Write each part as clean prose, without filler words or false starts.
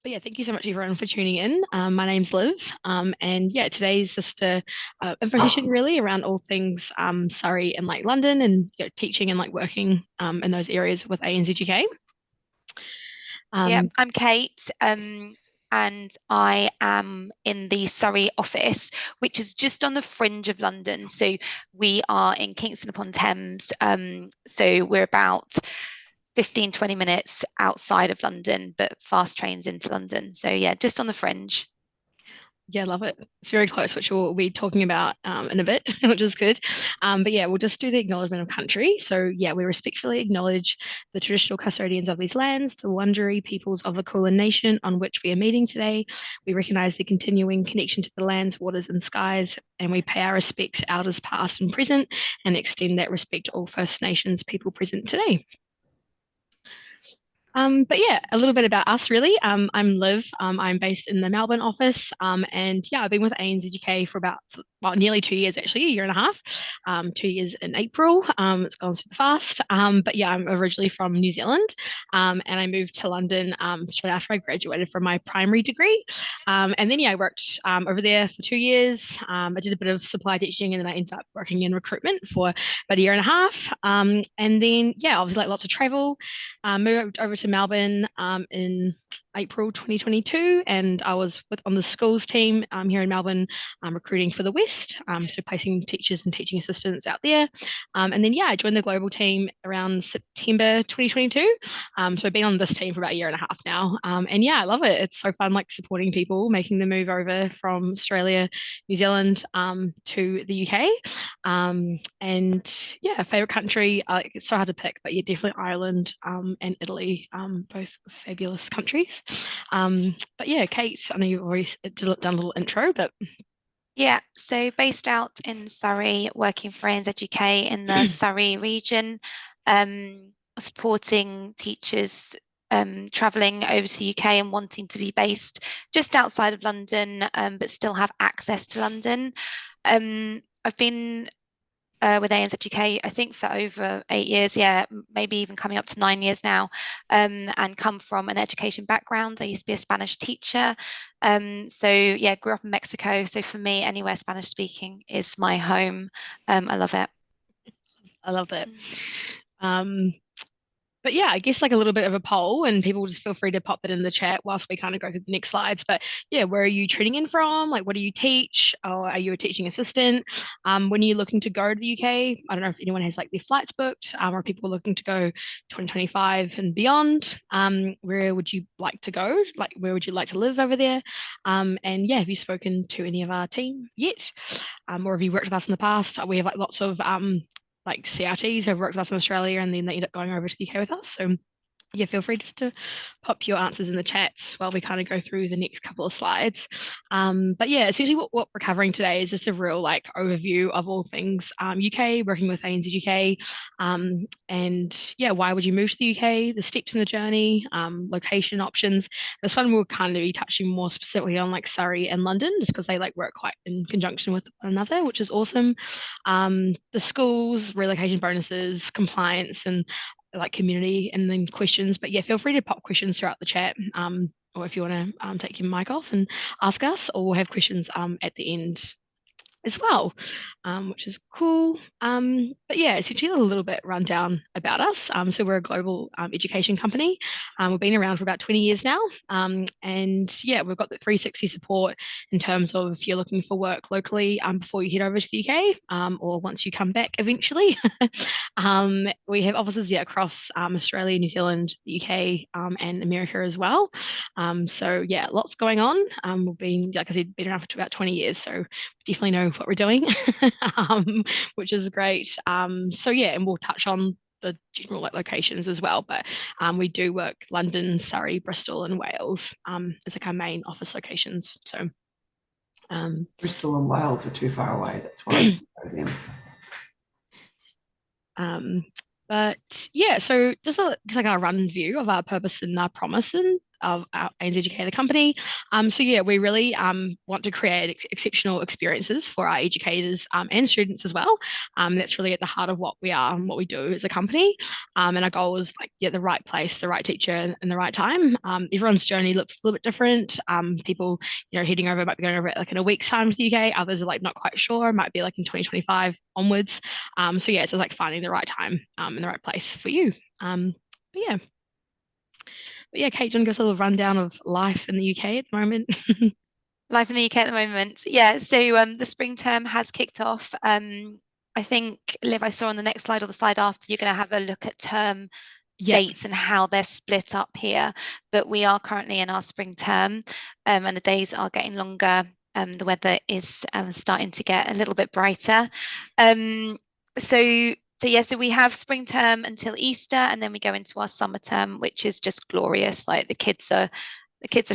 But yeah, thank you so much everyone for tuning in. My name's Liv, and yeah, today's just a info session really around all things Surrey and like London and teaching and like working in those areas with ANZUK. Yeah, Um, I'm Kate, and I am in the Surrey office, which is just on the fringe of London. So we are in Kingston upon Thames. So we're about 15, 20 minutes outside of London, but fast trains into London. So yeah, just on the fringe. Yeah, love it. It's very close, which we'll be talking about in a bit, which is good. But yeah, we'll just do the acknowledgement of country. So yeah, we respectfully acknowledge the traditional custodians of these lands, the Wurundjeri peoples of the Kulin Nation on which we are meeting today. We recognise the continuing connection to the lands, waters, and skies, and we pay our respects to elders past and present, and extend that respect to all First Nations people present today. But yeah, a little bit about us really. I'm Liv. I'm based in the Melbourne office. And yeah, I've been with ANZUK for about well, nearly 2 years actually, a year and a half. 2 years in April. It's gone super fast. But yeah, I'm originally from New Zealand. And I moved to London straight after I graduated from my primary degree. And then yeah, I worked over there for 2 years. I did a bit of supply teaching, and then I ended up working in recruitment for about a year and a half. And then yeah, obviously like lots of travel. Moved over to Melbourne in April 2022, and I was on the schools team here in Melbourne, recruiting for the West, so placing teachers and teaching assistants out there. And then, yeah, I joined the global team around September 2022. So I've been on this team for about a year and a half now. And yeah, I love it. It's so fun, like supporting people making the move over from Australia, New Zealand to the UK. And yeah, favorite country, it's so hard to pick, but yeah, definitely Ireland and Italy, both fabulous countries. But yeah, Kate, I know you've already done a little intro, but Yeah, so based out in Surrey, working for ANZUK in the Surrey region, supporting teachers travelling over to the UK and wanting to be based just outside of London, but still have access to London. I've been with ANZUK, I think for over 8 years, yeah, maybe even coming up to 9 years now, and come from an education background. I used to be a Spanish teacher. So yeah, grew up in Mexico. So for me, anywhere Spanish speaking is my home. I love it. I love that. Um, But yeah, I guess like a little bit of a poll, and people just feel free to pop that in the chat whilst we kind of go through the next slides. But yeah, where are you tuning in from? Like, what do you teach? Or are you a teaching assistant? When are you looking to go to the UK? I don't know if anyone has like their flights booked, or people looking to go 2025 and beyond. Where would you like to go? Like, where would you like to live over there? And yeah, have you spoken to any of our team yet? Or have you worked with us in the past? We have like lots of like CRTs who have worked with us in Australia, and then they end up going over to the UK with us. So yeah, feel free just to pop your answers in the chats while we kind of go through the next couple of slides. But yeah, essentially what we're covering today is just a real like overview of all things UK, working with ANZ UK, and yeah, why would you move to the UK, the steps in the journey, location options. This one will kind of be touching more specifically on like Surrey and London, just because they like work quite in conjunction with one another, which is awesome. The schools, relocation bonuses, compliance, and like community and then questions. But yeah, feel free to pop questions throughout the chat. Or if you want to take your mic off and ask us, or we'll have questions at the end as well, which is cool. But yeah, essentially a little bit rundown about us. So we're a global education company. We've been around for about 20 years now. And yeah, we've got the 360 support in terms of if you're looking for work locally before you head over to the UK, or once you come back eventually. We have offices yeah, across Australia, New Zealand, the UK, and America as well. So yeah, lots going on. We've been, like I said, been around for about 20 years. So definitely know what we're doing, which is great. So yeah, and we'll touch on the general like locations as well, but we do work London, Surrey, Bristol, and Wales as like our main office locations. So Bristol and Wales are too far away. That's why I don't go them. But yeah, so just like a run view of our purpose and our promise of our ANZ Educator company. So yeah, we really want to create exceptional experiences for our educators and students as well. That's really at the heart of what we are and what we do as a company. And our goal is like get the right place, the right teacher, and the right time. Everyone's journey looks a little bit different. People, heading over might be going over it like in a week's time to the UK. Others are like not quite sure. Might be like in 2025 onwards. So yeah, it's just like finding the right time and the right place for you. But yeah. But yeah, Kate, do you want to give us a little rundown of life in the UK at the moment? Life in the UK at the moment. Yeah, so the spring term has kicked off. I think, Liv, I saw on the next slide or the slide after, you're going to have a look at term Yeah. dates and how they're split up here. But we are currently in our spring term, and the days are getting longer. The weather is starting to get a little bit brighter. So we have spring term until Easter, and then we go into our summer term, which is just glorious. Like the kids are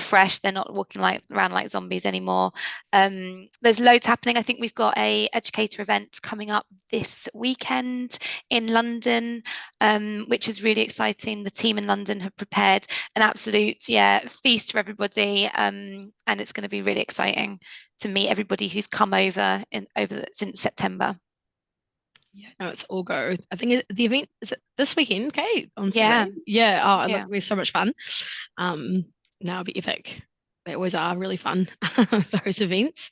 fresh, they're not walking around like zombies anymore. There's loads happening. I think we've got a educator event coming up this weekend in London, which is really exciting. The team in London have prepared an absolute feast for everybody, and it's going to be really exciting to meet everybody who's come over since September. Yeah, no, it's all go. I think the event is it this weekend, Kate, on Yeah. Sunday. Yeah. Oh, Yeah. look, we're so much fun. Now it'll be epic. They always are really fun, those events.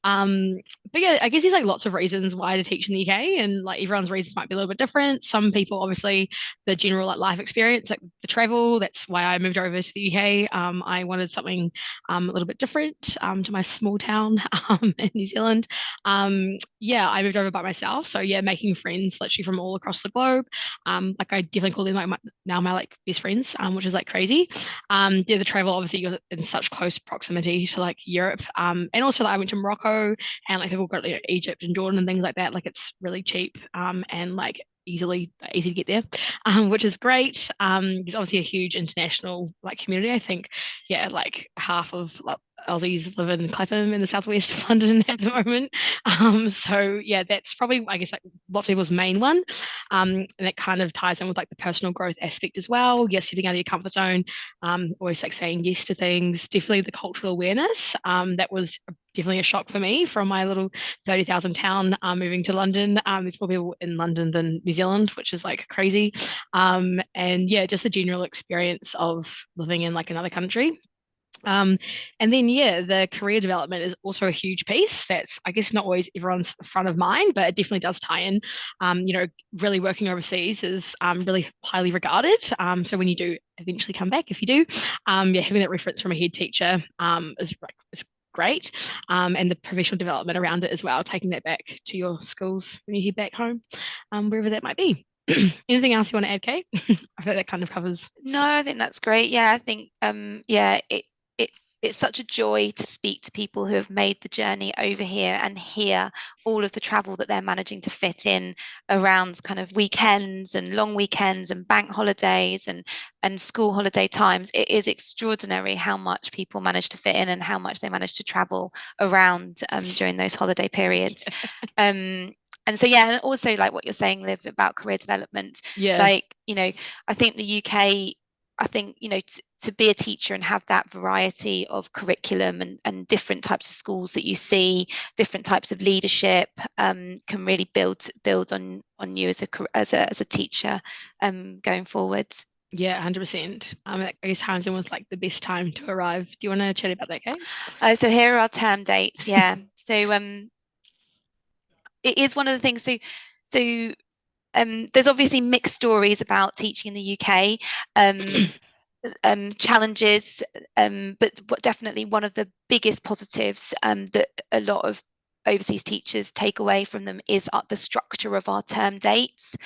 Um, but yeah, I guess there's like lots of reasons why to teach in the UK, and like everyone's reasons might be a little bit different. Some people, obviously, the general like life experience, like the travel. That's why I moved over to the UK. I wanted something a little bit different to my small town in New Zealand. Yeah, I moved over by myself, so yeah, making friends literally from all across the globe. Like I definitely call them like my like best friends, which is like crazy. Yeah, the travel obviously you're in such close proximity to like Europe, and also like, I went to Morocco and like people go to Egypt and Jordan and things like that. Like it's really cheap, and like easy to get there, which is great. There's obviously a huge international like community. I think, yeah, like half of like, Aussies live in Clapham in the southwest of London at the moment. So yeah, that's probably I guess like lots of people's main one. And that kind of ties in with like the personal growth aspect as well. You're stepping out of your comfort zone, always like saying yes to things. Definitely the cultural awareness. That was definitely a shock for me from my little 30,000 town moving to London. There's more people in London than New Zealand, which is like crazy. And yeah, just the general experience of living in like another country. And then yeah, the career development is also a huge piece. That's I guess not always everyone's front of mind, but it definitely does tie in. Really working overseas is really highly regarded. So when you do eventually come back, if you do, yeah, having that reference from a head teacher is great. And the professional development around it as well, taking that back to your schools when you head back home, wherever that might be. Anything else you want to add, Kate? I think that kind of covers. No, I think that's great. Yeah, I think it's such a joy to speak to people who have made the journey over here and hear all of the travel that they're managing to fit in around kind of weekends and long weekends and bank holidays and school holiday times. It is extraordinary how much people manage to fit in and how much they manage to travel around during those holiday periods. And so yeah, and also like what you're saying, Liv, about career development. Yeah. Like, I think the UK, to be a teacher and have that variety of curriculum and different types of schools that you see, different types of leadership, can really build on you as a teacher going forward. Yeah, 100%. I guess ties in with like the best time to arrive. Do you want to chat about that, Kate? So here are our term dates. Yeah. So it is one of the things. So there's obviously mixed stories about teaching in the UK. Challenges, but definitely one of the biggest positives that a lot of overseas teachers take away from them is the structure of our term dates.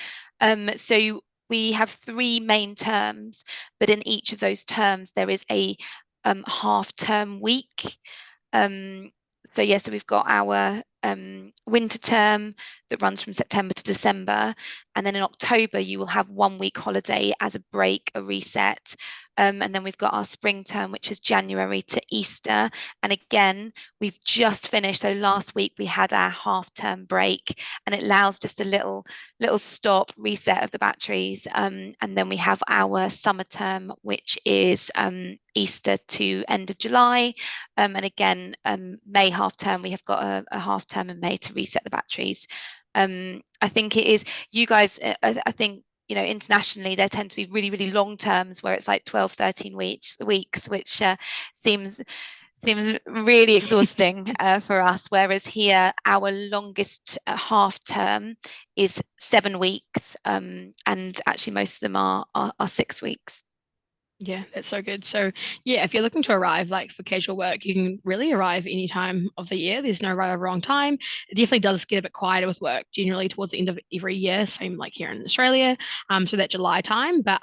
So we have 3 main terms, but in each of those terms there is a half-term week. So we've got our winter term that runs from September to December, and then in October you will have 1 week holiday as a break, a reset, And then we've got our spring term, which is January to Easter. And again, we've just finished. So last week we had our half-term break, and it allows just a little stop, reset of the batteries. And then we have our summer term, which is Easter to end of July. And again, May half term, we have got a half term in May to reset the batteries. I think it is, you guys, I think, internationally, there tend to be really, really long terms where it's like 12, 13 weeks, which seems really exhausting for us. Whereas here, our longest half term is 7 weeks, and actually most of them are 6 weeks. Yeah, that's so good. So yeah, if you're looking to arrive like for casual work, you can really arrive any time of the year. There's no right or wrong time. It definitely does get a bit quieter with work generally towards the end of every year, same like here in Australia. So that July time. But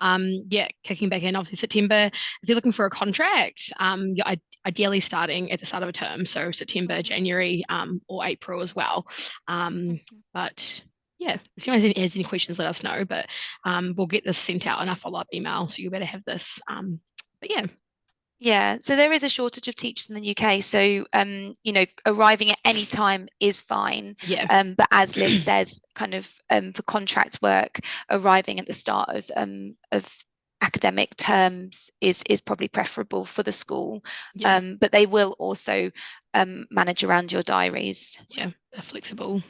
yeah, kicking back in, obviously September, if you're looking for a contract, you're ideally starting at the start of a term. So September, January, or April as well. But yeah, if anyone has any questions, let us know. But we'll get this sent out in a follow-up email, so you better have this. But yeah. Yeah, so there is a shortage of teachers in the UK. So, arriving at any time is fine. Yeah. But as Liv says, kind of for contract work, arriving at the start of academic terms is probably preferable for the school. Yeah. But they will also manage around your diaries. Yeah, they're flexible.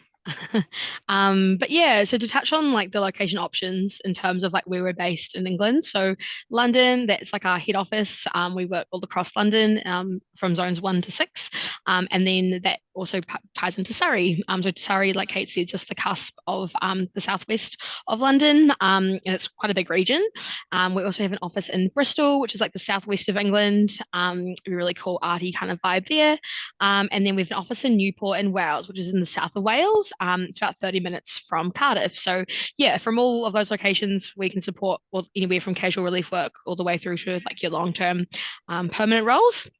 But yeah, so to touch on like the location options in terms of like where we're based in England. So London, that's like our head office. We work all across London, from zones 1 to 6. And then that also ties into Surrey. So Surrey, like Kate said, just the cusp of the southwest of London. And it's quite a big region. We also have an office in Bristol, which is like the southwest of England. A really cool arty kind of vibe there. And then we have an office in Newport in Wales, which is in the south of Wales. It's about 30 minutes from Cardiff. So yeah, from all of those locations, we can support anywhere from casual relief work all the way through to like your long-term permanent roles.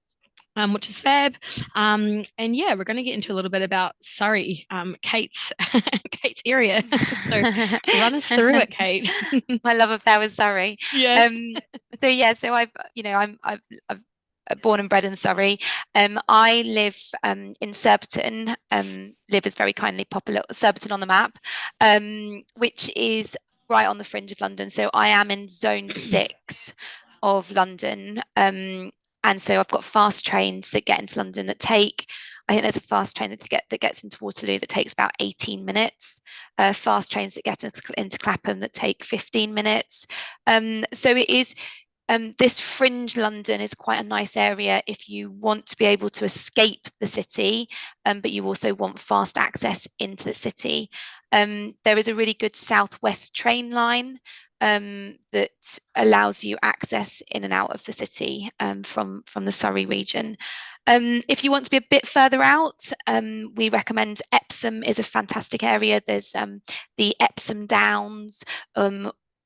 Which is fab. And yeah, we're going to get into a little bit about Surrey, Kate's Kate's area. So run us through it, Kate. My love affair with Surrey. Yeah. So I've born and bred in Surrey. I live in Surbiton. Liv has very kindly pop a little Surbiton on the map, which is right on the fringe of London. So I am in zone 6 of London. And so I've got fast trains that get into London that take, I think there's a fast train that gets into Waterloo that takes about 18 minutes. Fast trains that get into Clapham that take 15 minutes. So it is, this fringe London is quite a nice area if you want to be able to escape the city, but you also want fast access into the city. There is a really good southwest train line that allows you access in and out of the city from the Surrey region. If you want to be a bit further out, we recommend Epsom is a fantastic area. There's the Epsom Downs,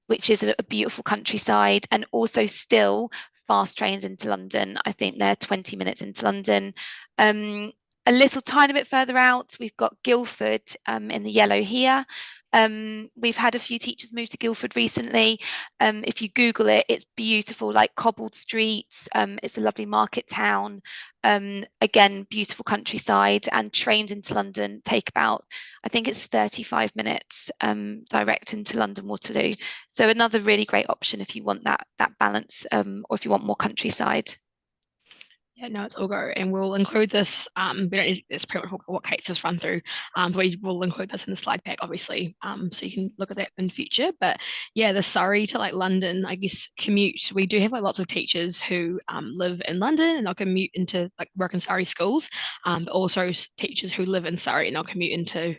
which is a beautiful countryside, and also still fast trains into London. I think they're 20 minutes into London. A little tiny bit further out, we've got Guildford in the yellow here. We've had a few teachers move to Guildford recently. If you Google it, it's beautiful, like cobbled streets. It's a lovely market town. Again, beautiful countryside, and trains into London take about, I think it's 35 minutes direct into London Waterloo. So another really great option if you want that balance, or if you want more countryside. Yeah, no, it's all go, and we'll include this. We don't need, it's pretty much what Kate's just run through. We will include this in the slide pack, obviously, so you can look at that in future. But yeah, the Surrey to like London, I guess, commute. We do have like lots of teachers who live in London and they'll commute into like work in Surrey schools, but also teachers who live in Surrey and they'll commute into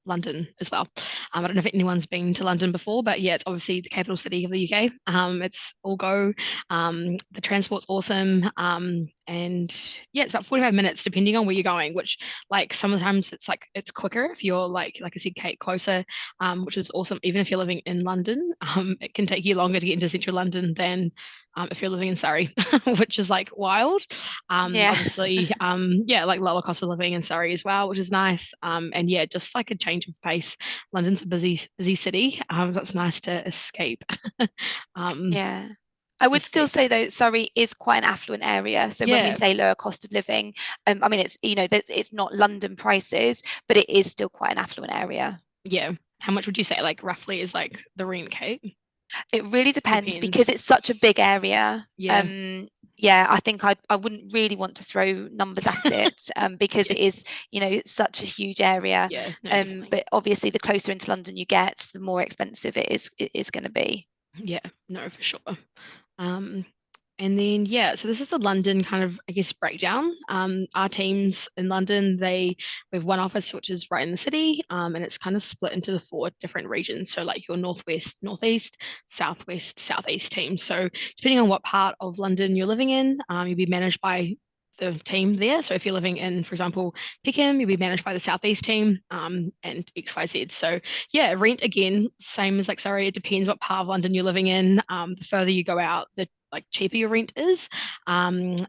London as well. I don't know if anyone's been to London before, but yeah, it's obviously the capital city of the UK. It's all go. The transport's awesome. And yeah, it's about 45 minutes depending on where you're going, which like sometimes it's quicker if you're like I said, Kate, closer, which is awesome. Even if you're living in London, it can take you longer to get into central London than if you're living in Surrey, which is like wild. Yeah. Obviously, yeah, like lower cost of living in Surrey as well, which is nice. And yeah, just like a change of pace. London's a busy city, so it's nice to escape. Yeah. I would still say though, Surrey is quite an affluent area. So when we say lower cost of living, I mean, it's, you know, it's not London prices, but it is still quite an affluent area. Yeah. How much would you say, like, roughly is like the rent, Kate? It really depends because it's such a big area. Yeah, I think I wouldn't really want to throw numbers at it because it is, you know, it's such a huge area. Yeah, no, but obviously the closer into London you get, the more expensive it is going to be. Yeah, no, for sure. And then yeah, so this is the London kind of, I guess, breakdown. Our teams in London, we have one office which is right in the city, and it's kind of split into the 4 different regions. So like your northwest, northeast, southwest, southeast team. So depending on what part of London you're living in, you'll be managed by the team there. So if you're living in, for example, Peckham, you'll be managed by the southeast team, and XYZ. So yeah, rent again, same as like Surrey, it depends what part of London you're living in. The further you go out, the like cheaper your rent is. And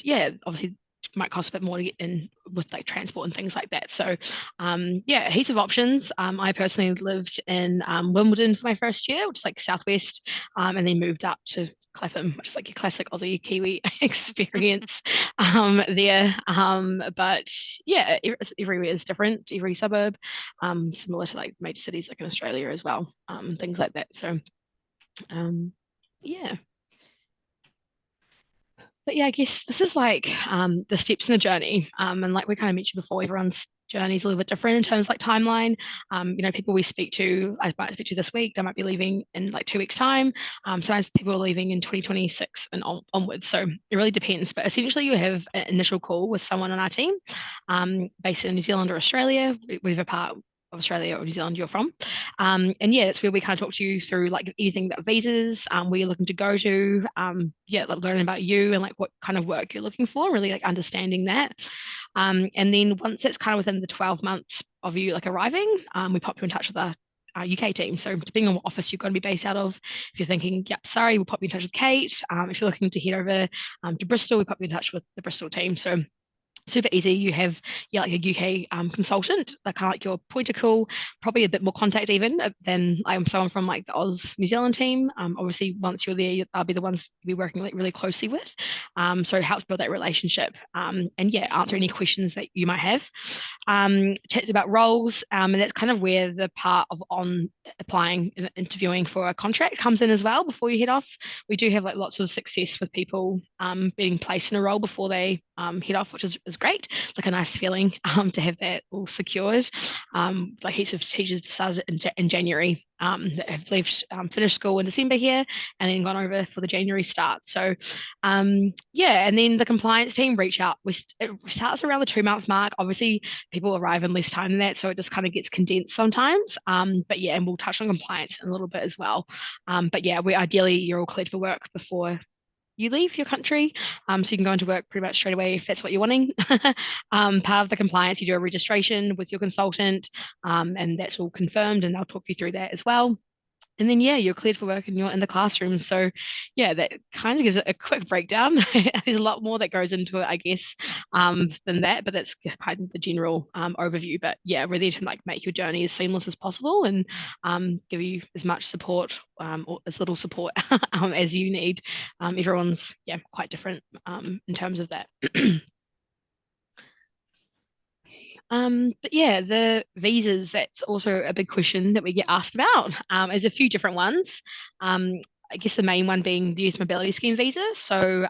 yeah, obviously might cost a bit more to get in with like transport and things like that. So yeah, heaps of options. I personally lived in Wimbledon for my first year, which is like southwest, and then moved up to Clapham, which is like a classic Aussie Kiwi experience there. But yeah, everywhere is different, every suburb, similar to like major cities like in Australia as well, things like that. So yeah. But yeah, I guess this is like the steps in the journey. And like we kind of mentioned before, everyone's journey is a little bit different in terms of like timeline. You know, people we speak to, I might speak to this week, they might be leaving in like 2 weeks' time. Sometimes people are leaving in 2026 and onwards. So it really depends. But essentially, you have an initial call with someone on our team based in New Zealand or Australia, whatever part of Australia or New Zealand you're from. And yeah, that's where we kind of talk to you through like anything about visas, where you're looking to go to, yeah, like learning about you and like what kind of work you're looking for, really like understanding that. And then once it's kind of within the 12 months of you like arriving, we pop you in touch with our UK team. So depending on what office you're going to be based out of, if you're thinking, yep, sorry, we'll pop you in touch with Kate. If you're looking to head over to Bristol, we pop you in touch with the Bristol team. So super easy. You have like a UK consultant, that kind of like your point of call, probably a bit more contact even than I am someone from like the Oz New Zealand team. Obviously, once you're there, I'll be the ones you'll be working like really closely with. So it helps build that relationship. And yeah, answer any questions that you might have. Chat about roles, and that's kind of where the part of on applying and interviewing for a contract comes in as well. Before you head off, we do have like lots of success with people being placed in a role before they head off, which is great. It's like a nice feeling to have that all secured. Like heaps of teachers started in January that have left, finished school in December here, and then gone over for the January start. So yeah, and then the compliance team reach out. It starts around the 2-month mark. Obviously, people arrive in less time than that, so it just kind of gets condensed sometimes. But yeah, and we'll touch on compliance in a little bit as well. But yeah, ideally you're all cleared for work before you leave your country, so you can go into work pretty much straight away if that's what you're wanting. Part of the compliance, you do a registration with your consultant, and that's all confirmed, and they'll talk you through that as well. And then yeah, you're cleared for work and you're in the classroom. So yeah, that kind of gives it a quick breakdown. There's a lot more that goes into it, I guess, than that, but that's kind of the general overview. But yeah, we're there to like make your journey as seamless as possible and give you as much support or as little support as you need. Everyone's quite different in terms of that. But yeah, the visas, that's also a big question that we get asked about. There's a few different ones. I guess the main one being the Youth Mobility Scheme visa. So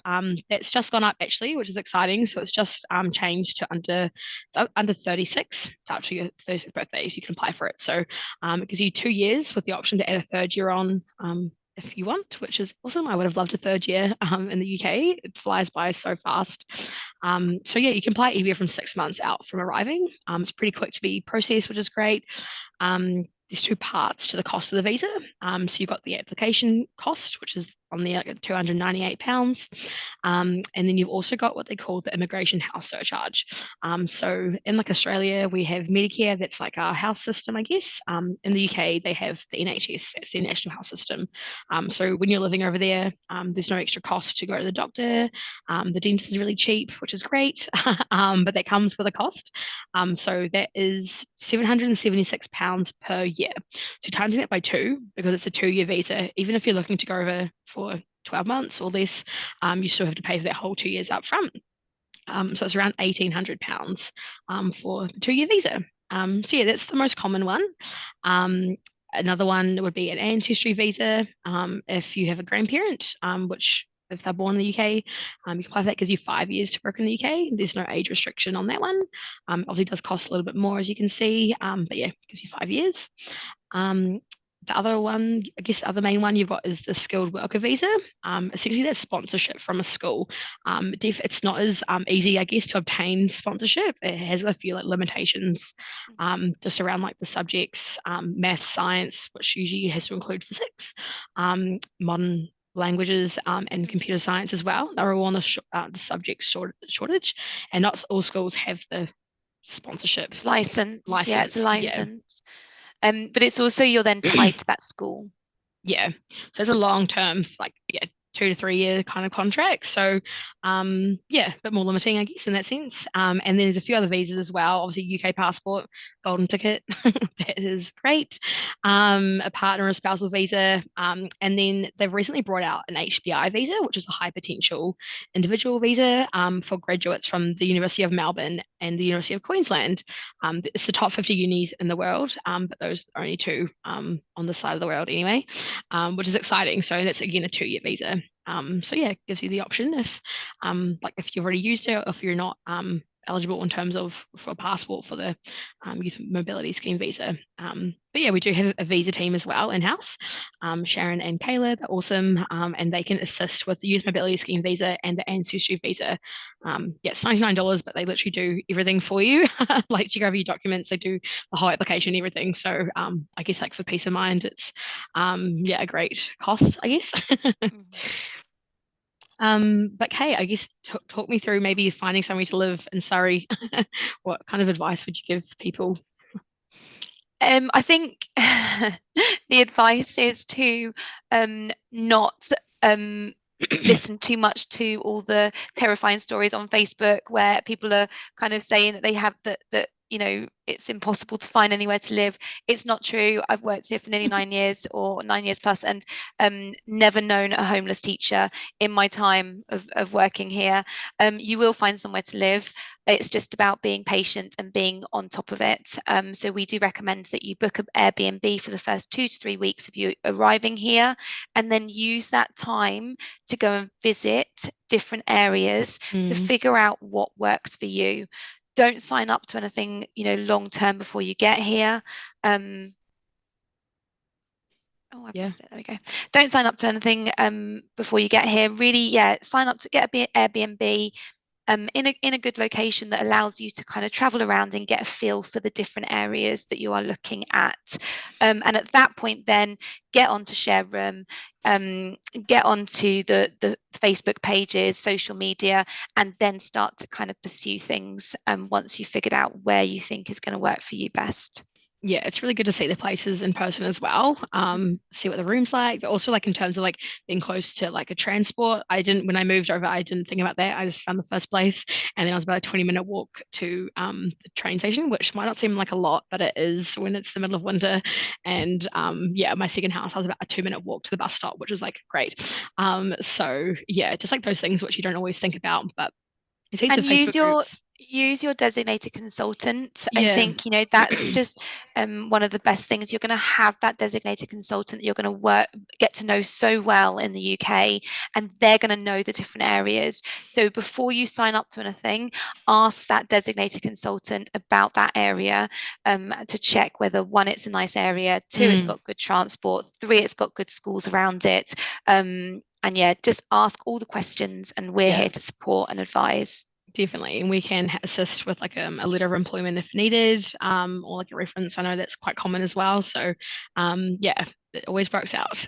that's just gone up actually, which is exciting. So it's just changed to under 36. It's up your 36th birthday, so you can apply for it. So it gives you 2 years with the option to add a third year on if you want, which is awesome. I would have loved a third year in the UK. It flies by so fast. So yeah, you can apply anywhere from 6 months out from arriving. It's pretty quick to be processed, which is great. There's 2 parts to the cost of the visa. So you've got the application cost, which is on the £298. And then you've also got what they call the immigration house surcharge. So in like Australia, we have Medicare, that's like our house system, I guess. In the UK, they have the NHS, that's the National Health System. So when you're living over there, there's no extra cost to go to the doctor. The dentist is really cheap, which is great, but that comes with a cost. So that is £776 per year. So timesing that by 2, because it's a 2-year visa, even if you're looking to go over for 12 months or less, you still have to pay for that whole 2 years up front. So it's around £1,800 for the 2-year visa. So yeah, that's the most common one. Another one would be an ancestry visa. If you have a grandparent, which if they're born in the UK, you can apply for that. Gives you 5 years to work in the UK. There's no age restriction on that one. Obviously, it does cost a little bit more, as you can see, but yeah, gives you 5 years. Um, the other one, I guess, the other main one you've got is the skilled worker visa. Essentially, that's sponsorship from a school. It's not as easy, I guess, to obtain sponsorship. It has a few like limitations, just around like the subjects, math, science, which usually has to include physics, modern languages, and computer science as well. They're all on the subject shortage, and not all schools have the sponsorship License. Yeah, it's a Yeah. license. But it's also you're then tied to that school. Yeah. So it's a long term, like, yeah, 2 to 3 year kind of contract. So, yeah, a bit more limiting, I guess, in that sense. And then there's a few other visas as well. Obviously, UK passport, golden ticket, that is great. A partner or spousal visa. And then they've recently brought out an HBI visa, which is a high potential individual visa for graduates from the University of Melbourne and the University of Queensland. It's the top 50 unis in the world, but those are only two on the side of the world anyway, which is exciting. So that's again a 2-year visa. So yeah, it gives you the option if like if you've already used it or if you're not eligible in terms of for a passport for the youth mobility scheme visa. But yeah, we do have a visa team as well in-house. Sharon and Kayla, they're awesome, and they can assist with the youth mobility scheme visa and the ancestry visa. Yeah, it's $99, but they literally do everything for you. Like check over your documents, they do the whole application, everything. So I guess like for peace of mind, it's yeah, a great cost, I guess. But Kay, I guess talk me through maybe finding somewhere to live in Surrey. What kind of advice would you give people? I think the advice is to not listen too much to all the terrifying stories on Facebook where people are kind of saying that they have that it's impossible to find anywhere to live. It's not true. I've worked here for nearly 9 years or 9 years plus, and never known a homeless teacher in my time of working here. You will find somewhere to live. It's just about being patient and being on top of it. So we do recommend that you book an Airbnb for the first 2 to 3 weeks of you arriving here, and then use that time to go and visit different areas to figure out what works for you. Don't sign up to anything, long term before you get here. I've lost it. There we go. Don't sign up to anything before you get here. Really, sign up to get an Airbnb in a good location that allows you to kind of travel around and get a feel for the different areas that you are looking at. And at that point, then get onto Share Room, get onto the Facebook pages, social media, and then start to kind of pursue things once you've figured out where you think is going to work for you best. Yeah, it's really good to see the places in person as well. See what the room's like, but also like in terms of like being close to like a transport. When I moved over, I didn't think about that. I just found the first place, and then I was about a 20-minute walk to the train station, which might not seem like a lot, but it is when it's the middle of winter. And yeah, my second house, I was about a 2-minute walk to the bus stop, which was like great. So yeah, just like those things which you don't always think about, but it's heaps And of Facebook groups. use your designated consultant. I Yeah. think that's just one of the best things. You're going to have that designated consultant that you're going to get to know so well in the UK, and they're going to know the different areas. So before you sign up to anything, ask that designated consultant about that area, to check whether, one, it's a nice area, two, it's got good transport, three, it's got good schools around it. And yeah, just ask all the questions, and we're here to support and advise. Definitely, and we can assist with like a letter of employment if needed, or like a reference. I know that's quite common as well. So, yeah, it always works out.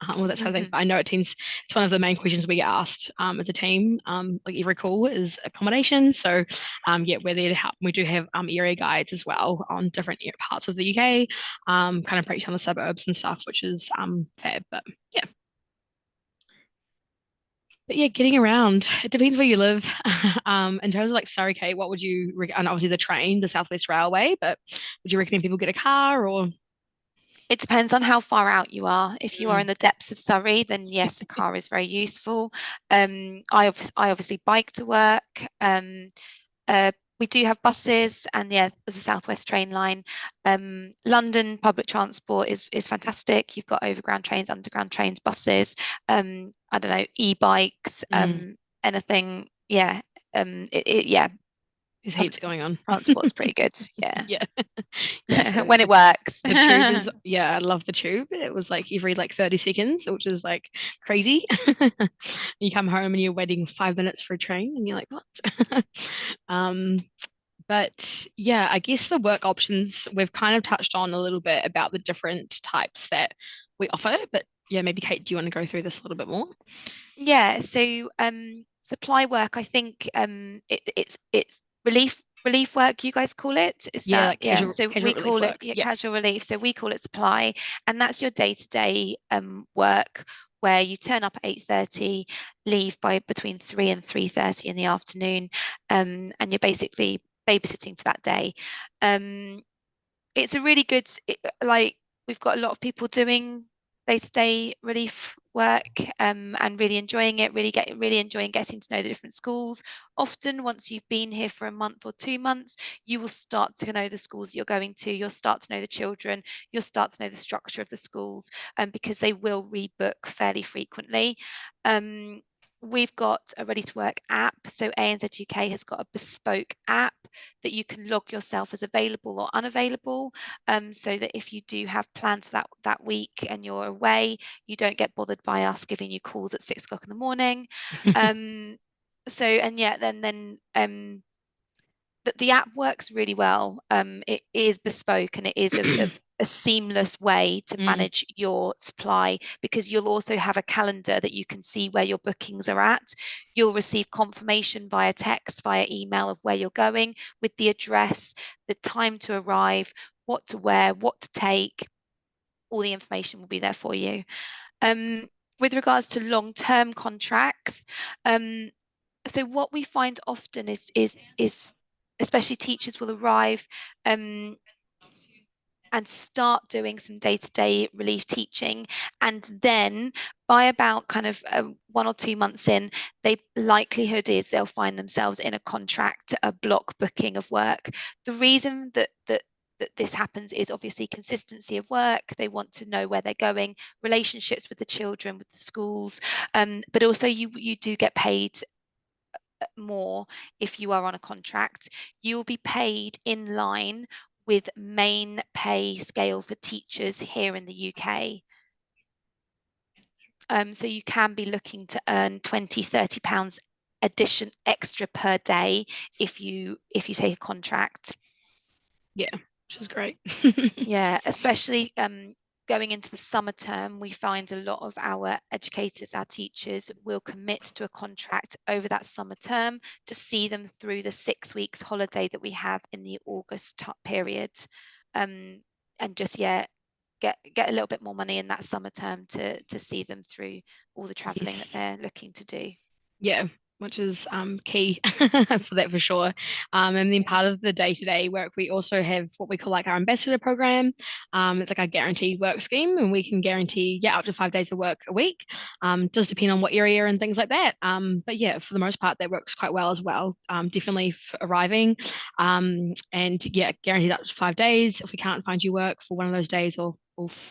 Well, that's how I think. I know it's one of the main questions we get asked as a team. Like every call is accommodation. So, yeah, we're there to help. We do have area guides as well on different parts of the UK, kind of break down the suburbs and stuff, which is fab. But yeah. But yeah, getting around, it depends where you live. In terms of like Surrey, Kate, what would and obviously the train, the South West Railway, but would you recommend people get a car or? It depends on how far out you are. If you are in the depths of Surrey, then yes, a car is very useful. I obviously bike to work. We do have buses, and yeah, there's a Southwest train line. London public transport is fantastic. You've got overground trains, underground trains, buses. I don't know, e-bikes, anything. Yeah, yeah. There's heaps going on. Transport's pretty good. Yeah. Yeah. Yeah. So When it works. the tube is, yeah, I love the tube. It was like every like 30 seconds, which is like crazy. You come home and you're waiting 5 minutes for a train and you're like, what? um, but yeah, I guess the work options we've kind of touched on a little bit about the different types that we offer. But yeah, maybe Kate, do you want to go through this a little bit more? Yeah, so supply work, I think it's relief work, you guys call it. Is Yeah, that, like yeah? casual So casual we relief call it, work. yeah, Yeah. casual relief. So we call it supply, and that's your day-to-day work where you turn up at 8:30, leave by between 3 and 3:30 in the afternoon, and you're basically babysitting for that day. It's a really good, like, we've got a lot of people doing day-to-day relief work, and really enjoying it, really enjoying getting to know the different schools. Often once you've been here for a month or 2 months, you will start to know the schools you're going to, you'll start to know the children, you'll start to know the structure of the schools, because they will rebook fairly frequently. We've got a ready to work app. So ANZ UK has got a bespoke app that you can log yourself as available or unavailable, so that if you do have plans for that week and you're away, you don't get bothered by us giving you calls at 6 o'clock in the morning. So, and yeah, then the app works really well. It is bespoke, and it is a seamless way to manage your supply, because you'll also have a calendar that you can see where your bookings are at. You'll receive confirmation via text, via email of where you're going, with the address, the time to arrive, what to wear, what to take. All the information will be there for you. With regards to long-term contracts, so what we find often is especially teachers will arrive, and start doing some day-to-day relief teaching, and then by about kind of 1 or 2 months in, the likelihood is they'll find themselves in a contract, a block booking of work. The reason that this happens is obviously consistency of work. They want to know where they're going, relationships with the children, with the schools, but also you do get paid more if you are on a contract. You'll be paid in line with main pay scale for teachers here in the UK. So you can be looking to earn 20, £30 extra per day if you take a contract. Yeah, which is great. Yeah, especially going into the summer term, we find a lot of our educators, our teachers, will commit to a contract over that summer term to see them through the 6 weeks holiday that we have in the August period, and just, yeah, get a little bit more money in that summer term to see them through all the traveling that they're looking to do. Yeah, which is key for that for sure. And then part of the day-to-day work, we also have what we call like our ambassador program. It's like a guaranteed work scheme, and we can guarantee up to 5 days of work a week. Does depend on what area and things like that. But yeah, for the most part, that works quite well as well. Definitely for arriving, and yeah, guaranteed up to 5 days. If we can't find you work for one of those days, or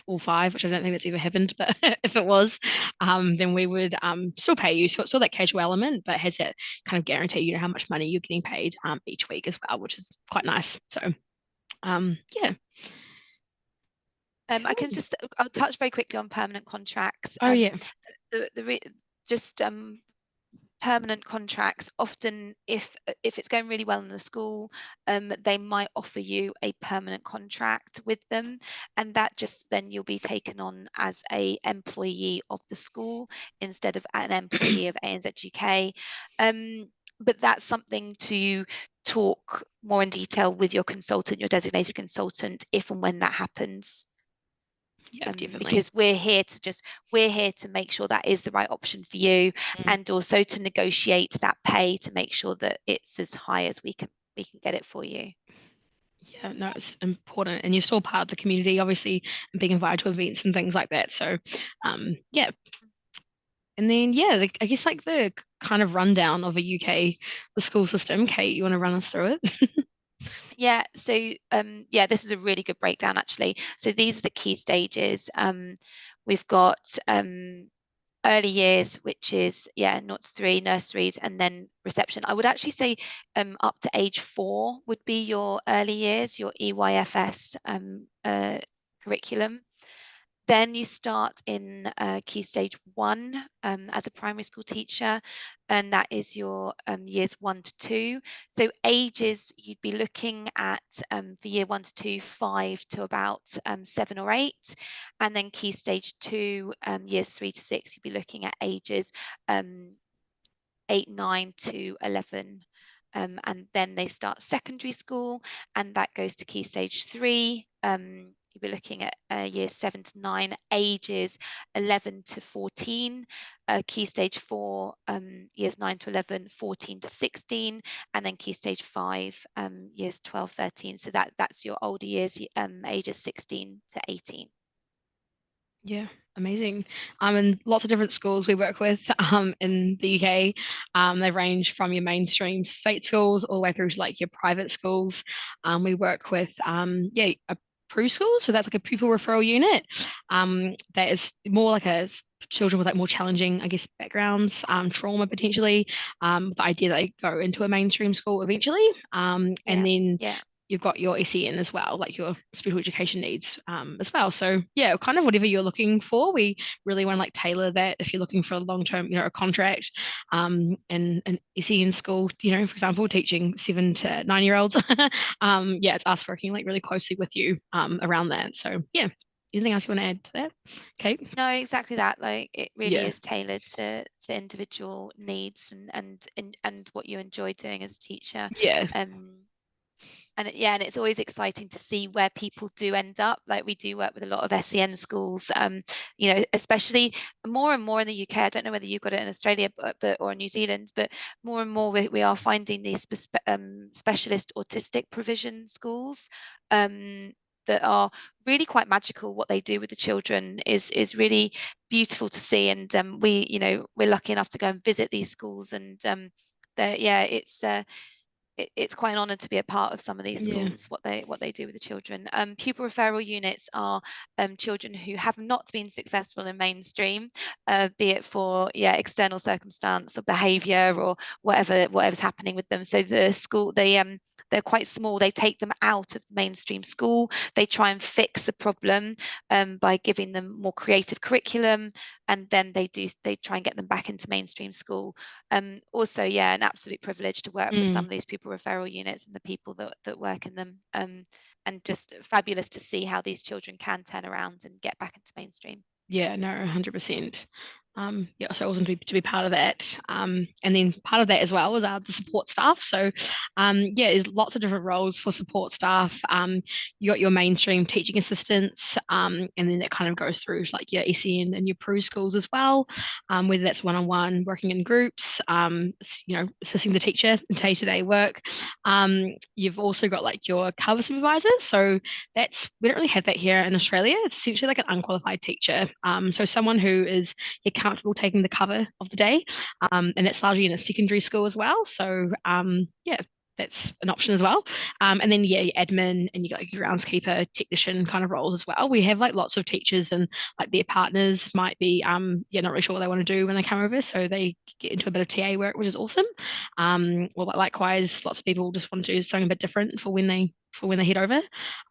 all 5, which I don't think that's ever happened, but if it was, then we would still pay you. So it's still that casual element, but has that kind of guarantee, how much money you're getting paid each week as well, which is quite nice. So yeah. I can I'll touch very quickly on permanent contracts. Oh yeah. Just permanent contracts, often if it's going really well in the school, they might offer you a permanent contract with them, and that just then you'll be taken on as a employee of the school instead of an employee of ANZ UK. But that's something to talk more in detail with your consultant, your designated consultant, if and when that happens. Yeah, definitely. Because we're here to make sure that is the right option for you, and also to negotiate that pay to make sure that it's as high as we can get it for you. Yeah, no, it's important, and you're still part of the community, obviously, and being invited to events and things like that. So, yeah, and then yeah, I guess like the kind of rundown of a UK the school system. Kate, you want to run us through it? Yeah, so yeah, this is a really good breakdown actually. So these are the key stages. We've got early years, which is yeah, 0 to 3 nurseries, and then reception. I would actually say up to age 4 would be your early years, your EYFS curriculum. Then you start in Key Stage 1 as a primary school teacher, and that is your years 1 to 2. So ages you'd be looking at for year 1 to 2, 5 to about 7 or 8. And then Key Stage 2, years 3 to 6, you'd be looking at ages 8, 9 to 11. And then they start secondary school, and that goes to Key Stage 3. You'll be looking at years 7 to 9, ages 11 to 14. Key Stage 4, years 9 to 11, 14 to 16, and then Key Stage 5, years 12, 13. So that's your older years, ages 16 to 18. Yeah, amazing. And lots of different schools we work with in the UK. They range from your mainstream state schools all the way through to like your private schools. We work with yeah, a PRU school, so that's like a pupil referral unit. That is more like a children with like more challenging, I guess, backgrounds, trauma potentially. The idea that they go into a mainstream school eventually. And Yeah, then yeah. you've got your SEN as well, like your special education needs as well. So yeah, kind of whatever you're looking for, we really want to like tailor that if you're looking for a long term, a contract in an SEN school, for example, teaching 7 to 9 year olds. Yeah, it's us working like really closely with you around that. So yeah, anything else you want to add to that, Kate? No, exactly that. Like it really Yeah, is tailored to individual needs and what you enjoy doing as a teacher. yeah, Um, yeah, and it's always exciting to see where people do end up. Like we do work with a lot of SEN schools, especially more and more in the UK. I don't know whether you've got it in Australia or New Zealand, but more and more we are finding these specialist autistic provision schools that are really quite magical. What they do with the children is really beautiful to see, and we're lucky enough to go and visit these schools, and yeah, it's quite an honour to be a part of some of these yeah, schools, what they do with the children. Pupil referral units are children who have not been successful in mainstream, be it for external circumstance or behaviour or whatever's happening with them. So the school they're quite small. They take them out of the mainstream school. They try and fix the problem by giving them more creative curriculum, and then they try and get them back into mainstream school. Also, yeah, an absolute privilege to work with some mm, of these pupil referral units and the people that work in them. And just fabulous to see how these children can turn around and get back into mainstream. yeah, no, 100%. Yeah, so awesome to be part of that. And then part of that as well is the support staff. So, yeah, there's lots of different roles for support staff. You got your mainstream teaching assistants, and then that kind of goes through to like your SEN and your PRU schools as well. Whether that's one-on-one, working in groups, assisting the teacher in day-to-day work. You've also got like your cover supervisors. So we don't really have that here in Australia. It's essentially like an unqualified teacher. So someone who is you're comfortable taking the cover of the day, and it's largely in a secondary school as well. So yeah, that's an option as well. And then yeah, your admin and you got like your groundskeeper, technician kind of roles as well. We have like lots of teachers and like their partners might be not really sure what they want to do when they come over, so they get into a bit of TA work, which is awesome. Well, likewise, lots of people just want to do something a bit different for when they head over.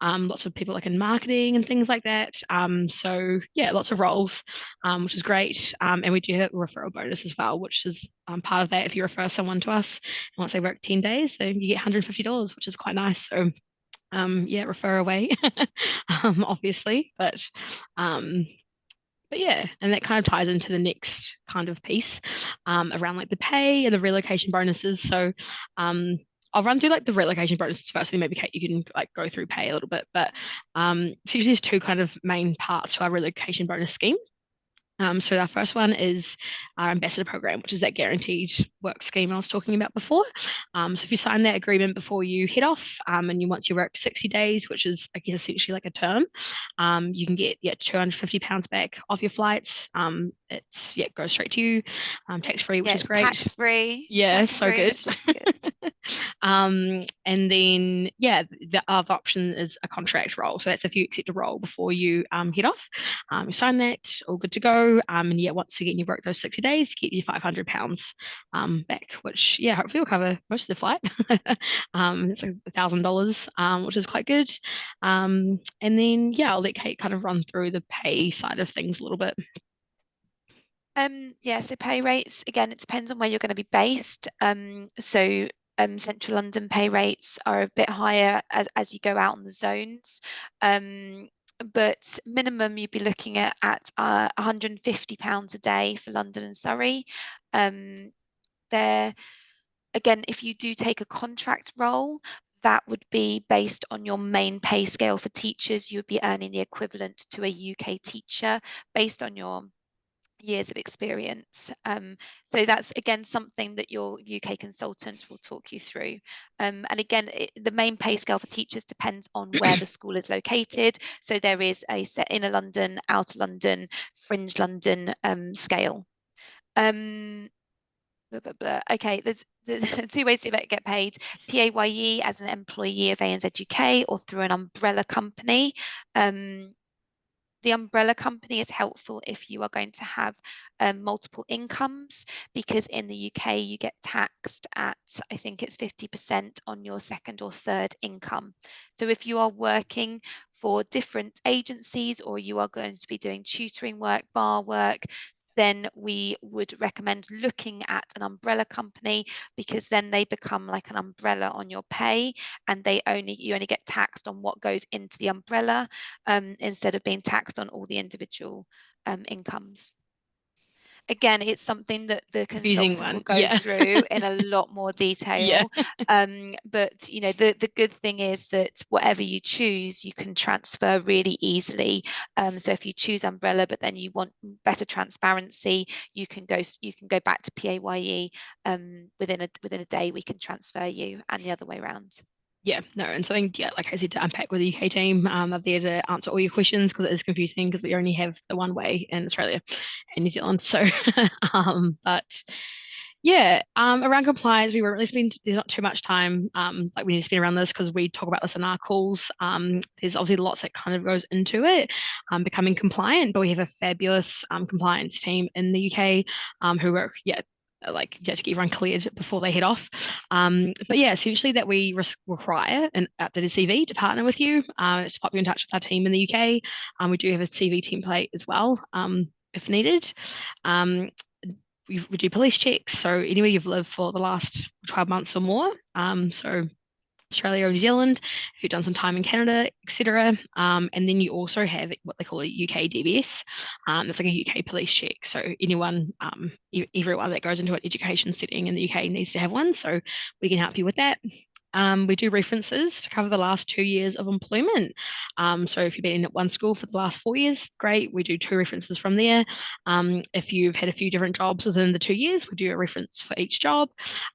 Lots of people like in marketing and things like that. So yeah, lots of roles, which is great. And we do have a referral bonus as well, which is part of that. If you refer someone to us, and once they work 10 days, then you get $150, which is quite nice. So yeah, refer away, obviously. But yeah, and that kind of ties into the next kind of piece around like the pay and the relocation bonuses. So I'll run through like the relocation bonuses first, and then maybe Kate, you can like go through pay a little bit. But essentially, there's two kind of main parts to our relocation bonus scheme. So our first one is our ambassador program, which is that guaranteed work scheme I was talking about before. So if you sign that agreement before you head off, and once you work 60 days, which is I guess essentially like a term, you can get £250 back off your flights. It's goes straight to you, tax free, which Yeah, is it's great. tax free. Yeah, Tax so free, good. which is good. And then the other option is a contract role. So that's if you accept a role before you head off. You sign that, all good to go. And once again you work those 60 days, you get your £500 back, which hopefully will cover most of the flight. It's like $1,000, which is quite good. And then I'll let Kate kind of run through the pay side of things a little bit. Yeah, so pay rates, again, it depends on where you're going to be based. Central London pay rates are a bit higher as you go out on the zones. But minimum you'd be looking at £150 a day for London and Surrey. There, again, if you do take a contract role, that would be based on your main pay scale for teachers. You would be earning the equivalent to a UK teacher based on your years of experience. So that's again something that your UK consultant will talk you through. And again, the main pay scale for teachers depends on where the school is located. So there is a set inner London, outer London, fringe London scale. Blah, blah, blah. Okay, there's two ways to get paid: PAYE as an employee of ANZ UK or through an umbrella company. The umbrella company is helpful if you are going to have multiple incomes, because in the UK you get taxed at, I think it's 50% on your second or third income. So if you are working for different agencies, or you are going to be doing tutoring work, bar work, then we would recommend looking at an umbrella company, because then they become like an umbrella on your pay, and you only get taxed on what goes into the umbrella, instead of being taxed on all the individual incomes. Again, it's something that the Confusing consultant will one. go through in a lot more detail. But the good thing is that whatever you choose, you can transfer really easily. So if you choose umbrella, but then you want better transparency, you can go back to PAYE. Within a day, we can transfer you, and the other way around. And something, like I said, to unpack with the UK team. I'm there to answer all your questions, because it is confusing, because we only have the one way in Australia and New Zealand. So, but around compliance, we won't really spend, there's not too much time like we need to spend around this, because we talk about this in our calls. There's obviously lots that kind of goes into it, becoming compliant, but we have a fabulous compliance team in the UK who work, to get everyone cleared before they head off. But essentially that we require an updated CV to partner with you. It's to pop you in touch with our team in the UK. We do have a CV template as well, if needed. We do police checks, so anywhere you've lived for the last 12 months or more. So Australia or New Zealand, if you've done some time in Canada, etc. And then you also have what they call a UK DBS. It's like a UK police check. So everyone that goes into an education setting in the UK needs to have one. So we can help you with that. We do references to cover the last 2 years of employment. So if you've been at one school for the last 4 years, great. We do 2 references from there. If you've had a few different jobs within the 2 years, we do a reference for each job.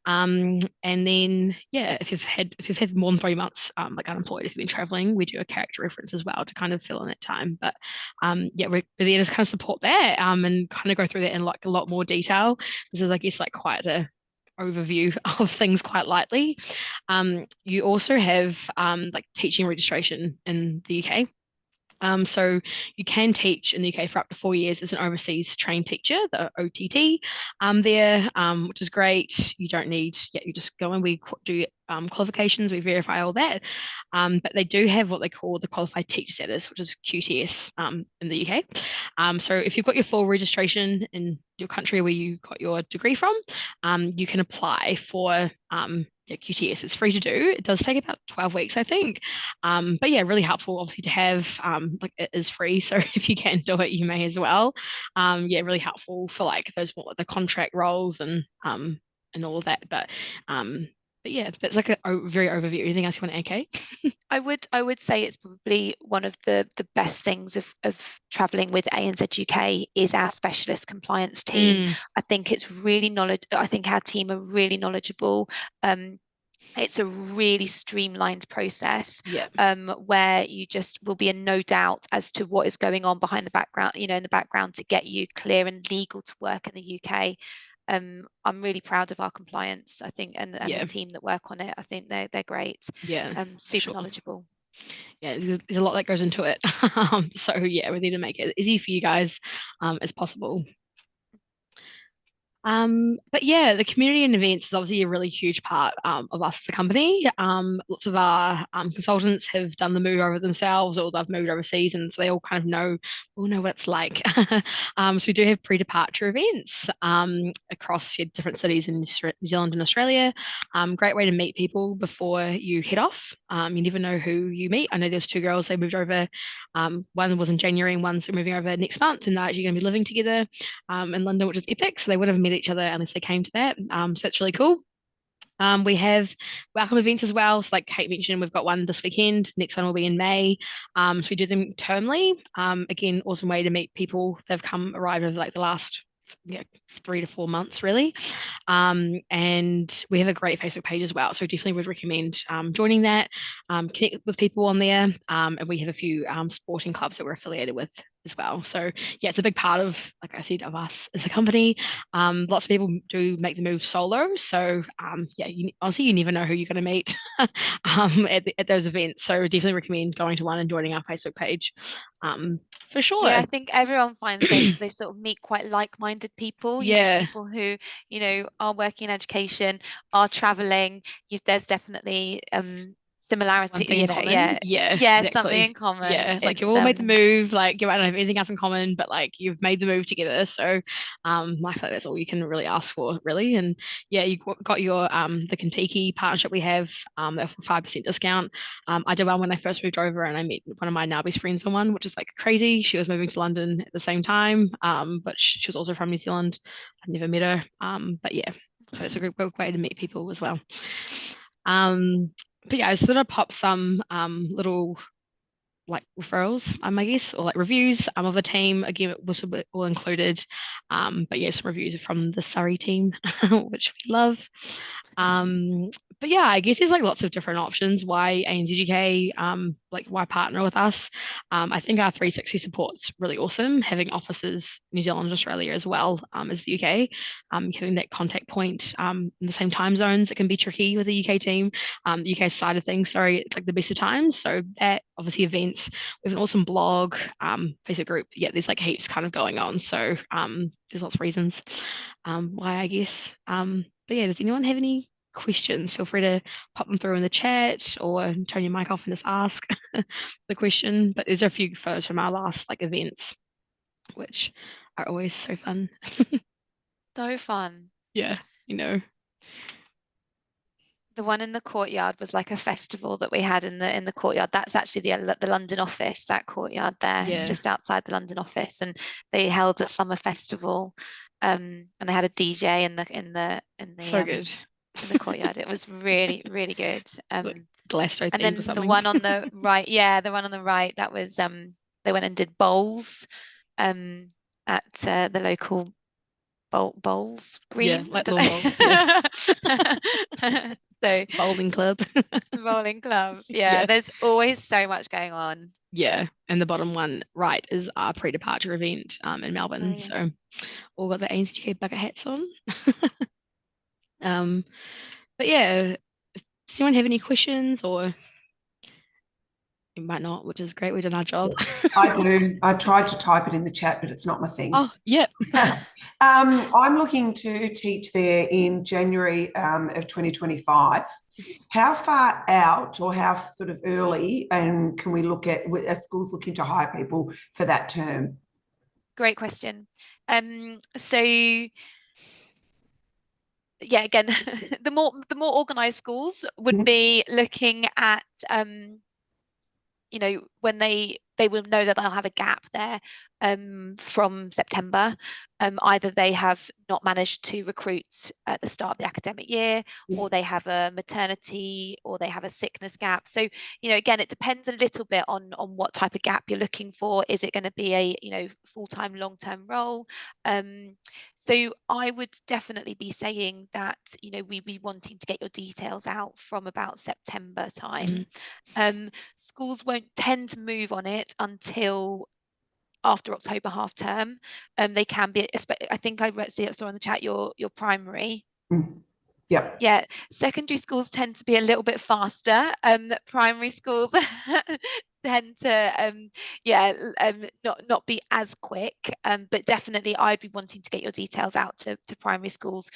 And then if you've had more than 3 months like unemployed, if you've been traveling, we do a character reference as well to kind of fill in that time. But we're there to kind of support that and kind of go through that in like a lot more detail. This is, I guess, like quite a overview of things quite lightly. You also have like teaching registration in the UK. So you can teach in the UK for up to 4 years as an overseas trained teacher, the OTT, which is great. You don't need, you just go and we do qualifications, we verify all that. But they do have what they call the qualified teacher status, which is QTS in the UK. So if you've got your full registration in your country where you got your degree from, you can apply for QTS. It's free to do. It does take about 12 weeks, I think. But really helpful, obviously, to have. Like it is free, so if you can do it, you may as well. Really helpful for like those more the contract roles and all of that. But But yeah, that's like a very overview. Anything else you want to add, Kate? I would say it's probably one of the best things of traveling with ANZ UK is our specialist compliance team. I think it's really I think our team are really knowledgeable. It's a really streamlined process, Yeah. where you just will be in no doubt as to what is going on behind the background, in the background to get you clear and legal to work in the UK. I'm really proud of our compliance, I think, and the team that work on it. I think they're great. Yeah. Super knowledgeable. Yeah, there's a lot that goes into it. So yeah, we need to make it as easy for you guys as possible. But yeah, the community and events is obviously a really huge part of us as a company. Lots of our consultants have done the move over themselves, or they've moved overseas, and so they all kind of all know what it's like. So we do have pre-departure events across different cities in New Zealand and Australia. Great way to meet people before you head off. You never know who you meet. I know there's two girls, they moved over. One was in January and one's moving over next month, and they're actually going to be living together in London, which is epic. So they wouldn't have met each other unless they came to that. So that's really cool. We have welcome events as well. So like Kate mentioned, we've got one this weekend. Next one will be in May. So we do them termly. Again, awesome way to meet people. They've arrived over like the last 3 to 4 months really. And we have a great Facebook page as well. So definitely would recommend joining that, connect with people on there. And we have a few sporting clubs that we're affiliated with as well. So yeah, it's a big part of, like I said, of us as a company. Lots of people do make the move solo. So yeah, honestly, you never know who you're going to meet at those events. So definitely recommend going to one and joining our Facebook page. For sure. Yeah, I think everyone finds they sort of meet quite like-minded people. You meet people who, are working in education, are traveling. There's definitely similarity, exactly. something in common. Yeah, like you've all made the move, like you might not have anything else in common, but like you've made the move together. So I feel like that's all you can really ask for, really. And yeah, you got your the Kentucky partnership we have, for 5% discount. I did one when I first moved over, and I met one of my now best friends on one, which is like crazy. She was moving to London at the same time, but she was also from New Zealand. I'd never met her, but yeah, so it's a good way to meet people as well. But yeah, I sort of pop some little like referrals, I guess, or like reviews of the team. Again, it was all included. But yeah, some reviews from the Surrey team, which we love. But yeah, I guess there's like lots of different options why ANZUK, like why partner with us. I think our 360 support's really awesome, having offices New Zealand and Australia as well as the UK. Having that contact point in the same time zones, it can be tricky with the UK team. The UK side of things, sorry, like the best of times. So that obviously events. We have an awesome blog, Facebook group. Yeah, there's like heaps kind of going on. So there's lots of reasons why, I guess. But yeah, does anyone have any questions? Feel free to pop them through in the chat or turn your mic off and just ask the question. But there's a few photos from our last like events, which are always so fun. So fun. Yeah, The one in the courtyard was like a festival that we had in the courtyard. That's actually the London office, that courtyard there. It's just outside the London office, and they held a summer festival, and they had a DJ so good in the courtyard. It was really, really good. Glasgow and then the one on the right, the one on the right, that was they went and did bowls at the local bowls green. Like little bowls. Yeah. So bowling club. Bowling club. Yeah, there's always so much going on. Yeah, and the bottom one right is our pre-departure event in Melbourne. So all got the ANZUK bucket hats on. But yeah, does anyone have any questions, or you might not, which is great. We've done our job. I do. I tried to type it in the chat, but it's not my thing. Oh, yeah. I'm looking to teach there in January of 2025. How far out or how sort of early and can we look at schools looking to hire people for that term? Great question. So yeah, again, the more organized schools would be looking at when they they will know that they'll have a gap there from September. Either they have not managed to recruit at the start of the academic year, or they have a maternity, or they have a sickness gap. So, again, it depends a little bit on what type of gap you're looking for. Is it going to be a full-time, long-term role? So I would definitely be saying that, we'd be wanting to get your details out from about September time. Schools won't tend to move on it until after October half term. They can be, I think I saw in the chat your primary. Yep. Yeah, secondary schools tend to be a little bit faster. Primary schools tend to not be as quick. But definitely I'd be wanting to get your details out to primary schools.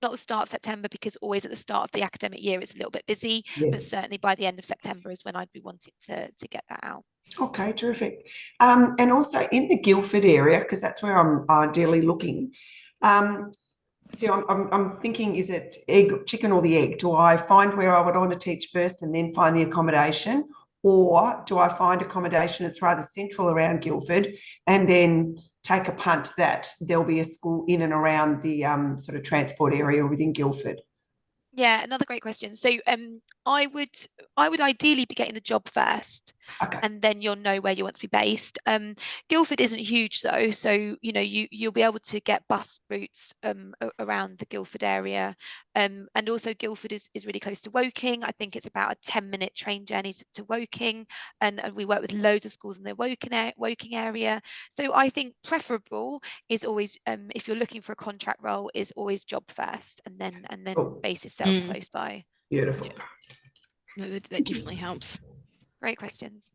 Not the start of September, because always at the start of the academic year it's a little bit busy, but certainly by the end of September is when I'd be wanting to get that out. Okay, terrific. And also in the Guildford area, because that's where I'm ideally looking. So I'm thinking, is it chicken or the egg? Do I find where I would want to teach first and then find the accommodation, or do I find accommodation that's rather central around Guildford and then take a punt that there'll be a school in and around the sort of transport area within Guildford? Yeah, another great question. So I would ideally be getting the job first. Okay. And then you'll know where you want to be based. Guildford isn't huge though, so you'll be able to get bus routes around the Guildford area, and also Guildford is really close to Woking. I think it's about a 10-minute train journey to Woking, and we work with loads of schools in the Woking area. So I think preferable is always, if you're looking for a contract role, is always job first, and then base yourself close by. Beautiful. Yeah. No, that definitely helps. Great questions.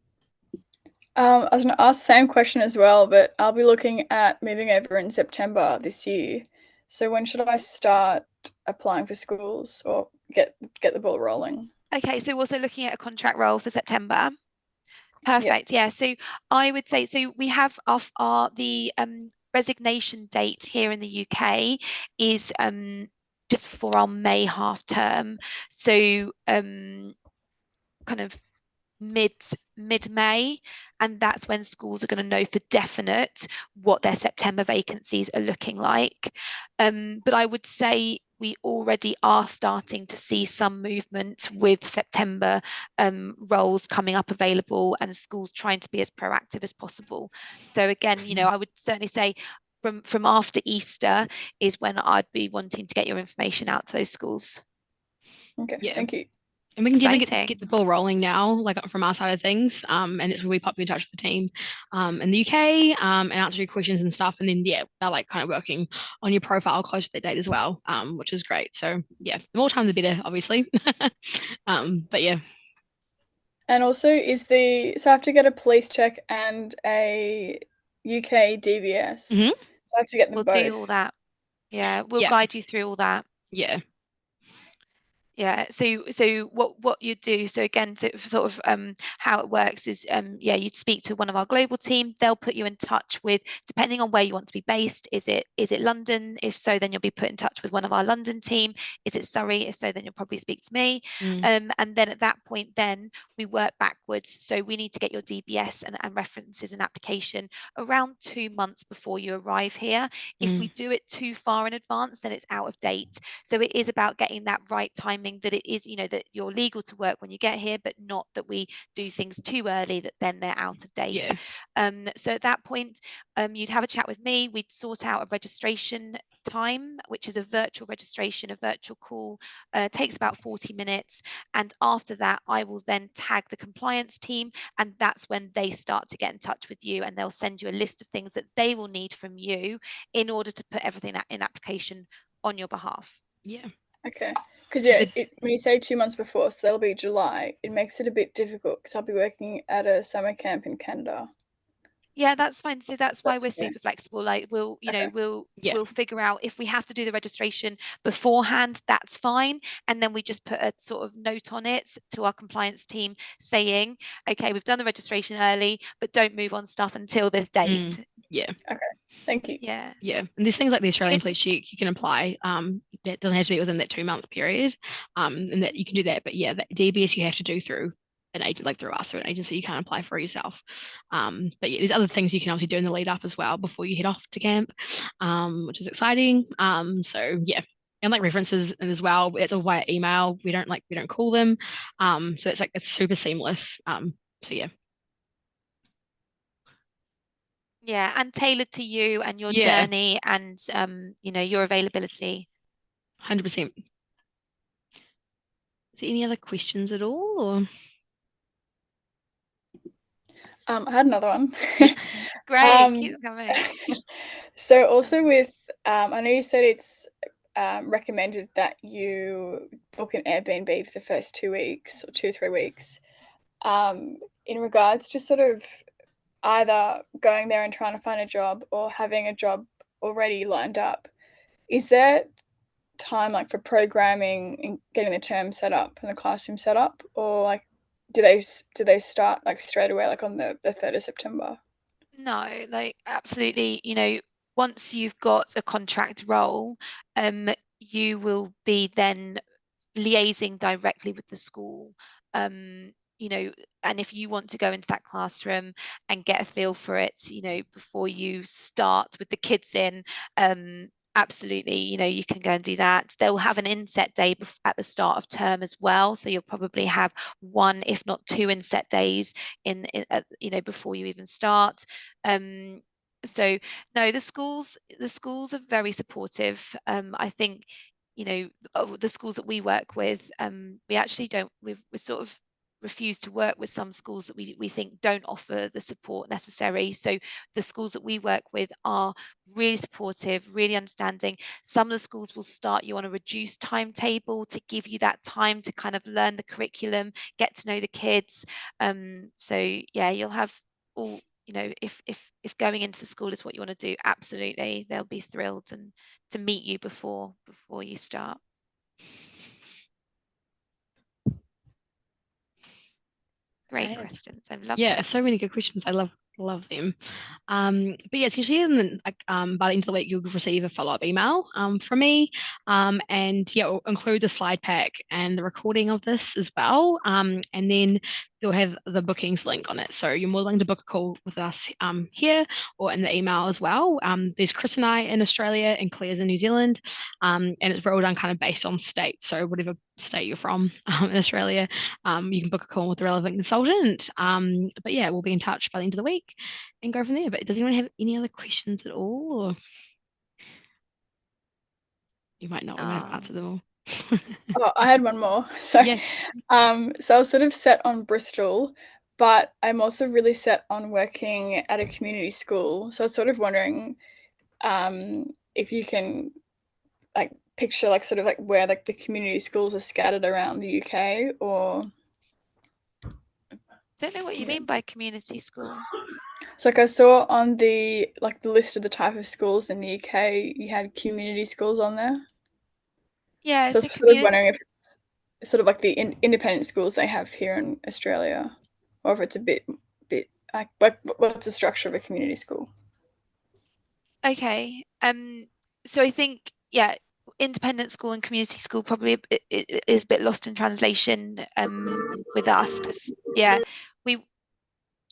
I was going to ask the same question as well, but I'll be looking at moving over in September this year. So when should I start applying for schools or get the ball rolling? Okay, so also looking at a contract role for September. Perfect. Yeah. So I would say, so we have the resignation date here in the UK is just before our May half term. So kind of mid-May, and that's when schools are going to know for definite what their September vacancies are looking like. But I would say we already are starting to see some movement with September roles coming up available, and schools trying to be as proactive as possible. So again, I would certainly say from after Easter is when I'd be wanting to get your information out to those schools. Okay, Yeah. thank you. And we can definitely get the ball rolling now, like from our side of things. And it's where we pop you in touch with the team in the UK and answer your questions and stuff. And then, they're like kind of working on your profile close to that date as well, which is great. So, the more time, the better, obviously. But yeah. And also, so I have to get a police check and a UK DBS. So I have to get them both. We'll do all that. Yeah, we'll guide you through all that. Yeah. Yeah, so what you do, so again, sort of how it works is you'd speak to one of our global team. They'll put you in touch with, depending on where you want to be based. Is it London? If so, then you'll be put in touch with one of our London team. Is it Surrey? If so, then you'll probably speak to me. And then at that point, then we work backwards. So we need to get your DBS and references and application around 2 months before you arrive here. If we do it too far in advance, then it's out of date. So it is about getting that right timing, that it is, that you're legal to work when you get here, but not that we do things too early that then they're out of date. So at that point, you'd have a chat with me. We'd sort out a registration time, which is a virtual registration, a virtual call. Takes about 40 minutes. And after that, I will then tag the compliance team, and that's when they start to get in touch with you, and they'll send you a list of things that they will need from you in order to put everything in application on your behalf. Yeah. Okay. Because when you say 2 months before, so that'll be July, it makes it a bit difficult because I'll be working at a summer camp in Canada. Yeah, that's fine. So that's why we're super flexible. Like we'll figure out if we have to do the registration beforehand, that's fine. And then we just put a sort of note on it to our compliance team saying, okay, we've done the registration early, but don't move on stuff until this date. Yeah. Okay. Thank you. Yeah. Yeah. And there's things like the Australian police check you can apply. That doesn't have to be within that 2 month period. And that you can do that. But yeah, that DBS you have to do through an agent, like through us or an agency. You can't apply for yourself. But yeah, there's other things you can obviously do in the lead up as well before you head off to camp, which is exciting. So yeah. And like references and as well, it's all via email. We don't call them. So it's super seamless. So yeah. Yeah, and tailored to you and your Yeah. journey and your availability. 100%. Is there any other questions at all? Or I had another one. Great, keep coming. So also with, I know you said it's recommended that you book an Airbnb for the first 2 weeks or 2-3 weeks. In regards to sort of either going there and trying to find a job or having a job already lined up, is there time like for programming and getting the term set up and the classroom set up, or like do they start like straight away, like on the 3rd of September? No, like absolutely, once you've got a contract role, you will be then liaising directly with the school. And if you want to go into that classroom and get a feel for it, before you start with the kids in, absolutely, you can go and do that. They'll have an inset day at the start of term as well, so you'll probably have 1, if not 2 inset days before you even start. So no, the schools are very supportive. I think the schools that we work with, we actually don't, we sort of refuse to work with some schools that we think don't offer the support necessary. So the schools that we work with are really supportive, really understanding. Some of the schools will start you on a reduced timetable to give you that time to kind of learn the curriculum, get to know the kids. So yeah, you'll have all, if going into the school is what you want to do, absolutely, they'll be thrilled and to meet you before you start. Great questions. I've loved yeah, it. so many good questions. I love them. But yeah, it's usually by the end of the week you'll receive a follow-up email from me. And yeah, it'll include the slide pack and the recording of this as well. And then you'll have the bookings link on it. So you're more willing to book a call with us here or in the email as well. There's Chris and I in Australia and Claire's in New Zealand. And it's all done kind of based on state. So whatever state you're from in Australia, you can book a call with the relevant consultant. But yeah, we'll be in touch by the end of the week and go from there. But does anyone have any other questions at all? Or you might not, we might have answered them all. Oh, I had one more. So, Yeah. So I was sort of set on Bristol, but I'm also really set on working at a community school. So I was sort of wondering if you can like picture like sort of like where like the community schools are scattered around the UK, or Don't know what you mean by community school. so like I saw on the list of the type of schools in the UK, you had community schools on there. Yeah, So I it's a was sort of community. wondering if it's sort of like the independent schools they have here in Australia, or if it's a bit like what's the structure of a community school? Okay. So I think, yeah, independent school and community school probably it is a bit lost in translation with us, because yeah,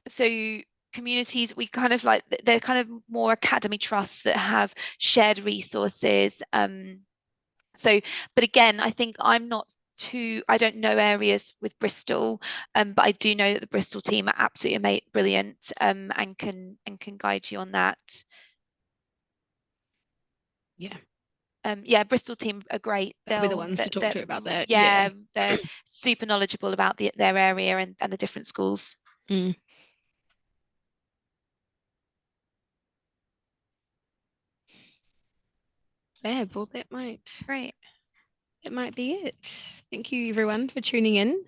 so communities, we kind of like, they're kind of more academy trusts that have shared resources. But again, I think I don't know areas with Bristol, but I do know that the Bristol team are absolutely brilliant, and can guide you on that. Yeah. Yeah, Bristol team are great. They'll be the ones to talk to about that. Yeah, they're super knowledgeable about their area and the different schools. Mm. Fab. Well, that might be it. Thank you everyone for tuning in.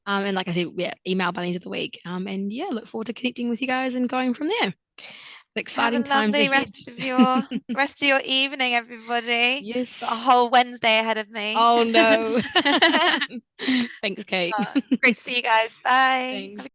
And like I said, yeah, email by the end of the week. And yeah, look forward to connecting with you guys and going from there. Exciting times ahead. Rest of your evening, everybody. Yes. Got a whole Wednesday ahead of me. Oh no. Thanks, Kate. Great to see you guys. Bye. Thanks.